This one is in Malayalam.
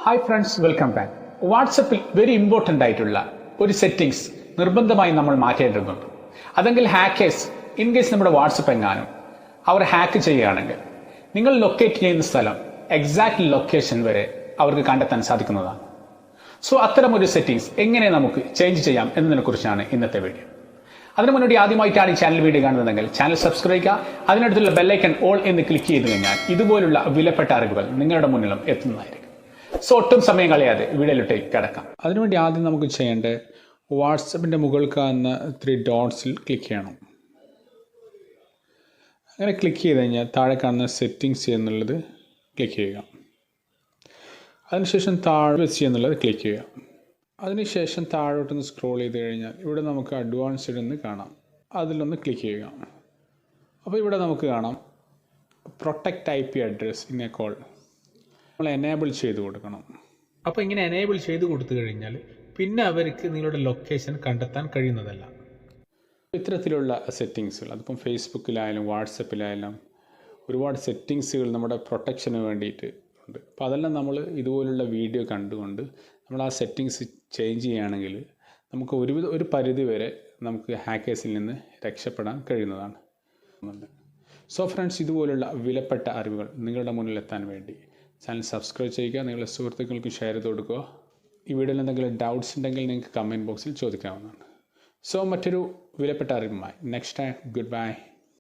Hi friends, welcome back. വാട്സപ്പിൽ വെരി ഇമ്പോർട്ടൻ്റ് ആയിട്ടുള്ള ഒരു സെറ്റിംഗ്സ് നിർബന്ധമായി നമ്മൾ മാറ്റേണ്ടതുണ്ട്. അതെങ്കിൽ ഹാക്കേഴ്സ് ഇൻ കേസ് നമ്മുടെ വാട്സപ്പ് എങ്ങാനും അവർ ഹാക്ക് ചെയ്യുകയാണെങ്കിൽ നിങ്ങൾ ലൊക്കേറ്റ് ചെയ്യുന്ന സ്ഥലം എക്സാക്ട് ലൊക്കേഷൻ വരെ അവർക്ക് കണ്ടെത്താൻ സാധിക്കുന്നതാണ്. സോ അത്തരമൊരു സെറ്റിംഗ്സ് എങ്ങനെ നമുക്ക് ചേഞ്ച് ചെയ്യാം എന്നതിനെ കുറിച്ചാണ് ഇന്നത്തെ വീഡിയോ. അതിനു മുന്നോടി ആദ്യമായിട്ടാണ് ഈ ചാനൽ വീഡിയോ കാണുന്നതെങ്കിൽ ചാനൽ സബ്സ്ക്രൈബ് ചെയ്യുക. അതിനടുത്തുള്ള ബെല്ലൈക്കൺ ഓൾ എന്ന് ക്ലിക്ക് ചെയ്ത് കഴിഞ്ഞാൽ ഇതുപോലുള്ള വിലപ്പെട്ട അറിവുകൾ നിങ്ങളുടെ മുന്നിലും എത്തുന്നതായിരിക്കും. സോ ഒട്ടും സമയം കളയാതെ വീഡിയോയിലോട്ടേക്ക് കിടക്കാം. അതിനുവേണ്ടി ആദ്യം നമുക്ക് ചെയ്യേണ്ടത് വാട്സപ്പിൻ്റെ മുകളിൽ കാണുന്ന 3 ഡോട്ട്സിൽ ക്ലിക്ക് ചെയ്യണം. അങ്ങനെ ക്ലിക്ക് ചെയ്ത് കഴിഞ്ഞാൽ താഴെ കാണുന്ന സെറ്റിംഗ്സ് എന്നുള്ളത് ക്ലിക്ക് ചെയ്യുക. അതിനുശേഷം പ്രൈവസി എന്നുള്ളത് ക്ലിക്ക് ചെയ്യുക. അതിനുശേഷം താഴോട്ടൊന്ന് സ്ക്രോൾ ചെയ്ത് കഴിഞ്ഞാൽ ഇവിടെ നമുക്ക് അഡ്വാൻസ്ഡ് എന്ന് കാണാം. അതിലൊന്ന് ക്ലിക്ക് ചെയ്യുക. അപ്പോൾ ഇവിടെ നമുക്ക് കാണാം protect IP address in A call. നമ്മൾ എനേബിൾ ചെയ്ത് കൊടുക്കണം. അപ്പോൾ ഇങ്ങനെ എനേബിൾ ചെയ്ത് കൊടുത്തു കഴിഞ്ഞാൽ പിന്നെ അവർക്ക് നിങ്ങളുടെ ലൊക്കേഷൻ കണ്ടെത്താൻ കഴിയുന്നതല്ല. ഇത്തരത്തിലുള്ള സെറ്റിങ്സുകൾ അതിപ്പം ഫേസ്ബുക്കിലായാലും വാട്സപ്പിലായാലും ഒരുപാട് സെറ്റിങ്സുകൾ നമ്മുടെ പ്രൊട്ടക്ഷന് വേണ്ടിയിട്ട് ഉണ്ട്. അപ്പോൾ അതെല്ലാം നമ്മൾ ഇതുപോലുള്ള വീഡിയോ കണ്ടുകൊണ്ട് നമ്മൾ ആ സെറ്റിങ്സ് ചേഞ്ച് ചെയ്യുകയാണെങ്കിൽ നമുക്ക് ഒരു പരിധി വരെ നമുക്ക് ഹാക്കേഴ്സിൽ നിന്ന് രക്ഷപ്പെടാൻ കഴിയുന്നതാണ്. സോ ഫ്രണ്ട്സ്, ഇതുപോലുള്ള വിലപ്പെട്ട അറിവുകൾ നിങ്ങളുടെ മുന്നിൽ എത്താൻ വേണ്ടി ചാനൽ സബ്സ്ക്രൈബ് ചെയ്യുക. നിങ്ങളുടെ സുഹൃത്തുക്കൾക്ക് ഷെയർ ചെയ്ത് കൊടുക്കുക. ഈ വീഡിയോയിൽ എന്തെങ്കിലും ഡൗട്ട്സ് ഉണ്ടെങ്കിൽ നിങ്ങൾക്ക് കമൻറ്റ് ബോക്സിൽ ചോദിക്കാവുന്നതാണ്. സോ മറ്റൊരു വിലപ്പെട്ട അറിവുമായി നെക്സ്റ്റ് ടൈം. Good bye.